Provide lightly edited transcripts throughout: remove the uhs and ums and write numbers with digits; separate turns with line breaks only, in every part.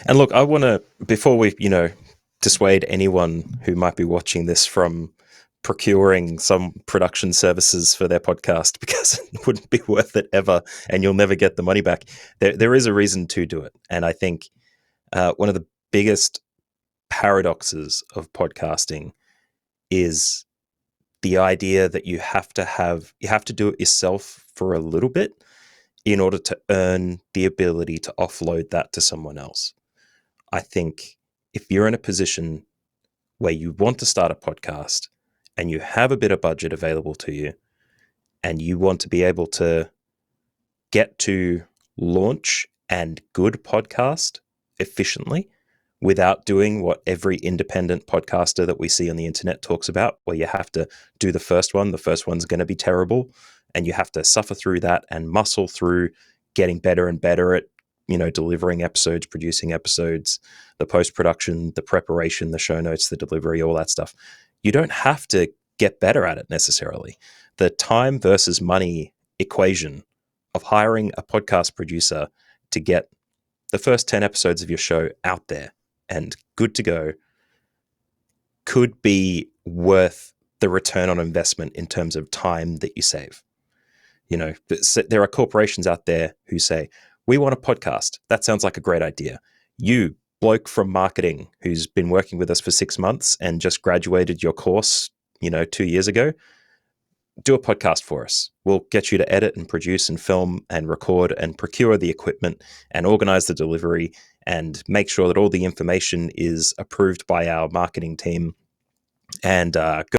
And look, I want to, before we, dissuade anyone who might be watching this from procuring some production services for their podcast because it wouldn't be worth it ever and you'll never get the money back. There is a reason to do it. And I think one of the biggest paradoxes of podcasting is the idea that you have to do it yourself for a little bit in order to earn the ability to offload that to someone else. I think if you're in a position where you want to start a podcast and you have a bit of budget available to you and you want to be able to get to launch and good podcast efficiently without doing what every independent podcaster that we see on the internet talks about, where you have to do the first one's going to be terrible, and you have to suffer through that and muscle through getting better and better at delivering episodes, producing episodes, the post-production, the preparation, the show notes, the delivery, all that stuff. You don't have to get better at it necessarily. The time versus money equation of hiring a podcast producer to get the first 10 episodes of your show out there and good to go could be worth the return on investment in terms of time that you save. There are corporations out there who say, we want a podcast. That sounds like a great idea. You, bloke from marketing who's been working with us for 6 months and just graduated your course, 2 years ago, do a podcast for us. We'll get you to edit and produce and film and record and procure the equipment and organize the delivery and make sure that all the information is approved by our marketing team and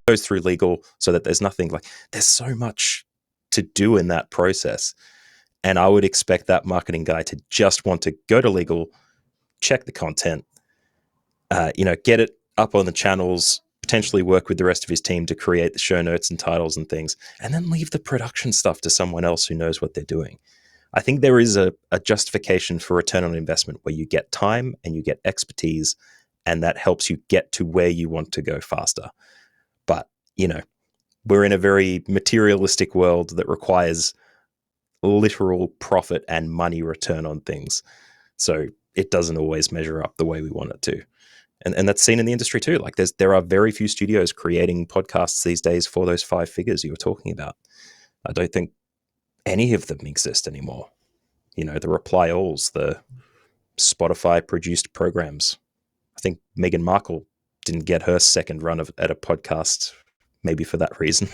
goes through legal so that there's nothing there's so much to do in that process. And I would expect that marketing guy to just want to go to legal, check the content, get it up on the channels, potentially work with the rest of his team to create the show notes and titles and things, and then leave the production stuff to someone else who knows what they're doing. I think there is a justification for return on investment where you get time and you get expertise, and that helps you get to where you want to go faster. But, we're in a very materialistic world that requires literal profit and money return on things. So it doesn't always measure up the way we want it to. And that's seen in the industry too. There are very few studios creating podcasts these days for those 5 figures you were talking about. I don't think any of them exist anymore. The Reply Alls, the Spotify produced programs. I think Meghan Markle didn't get her second run at a podcast, maybe for that reason.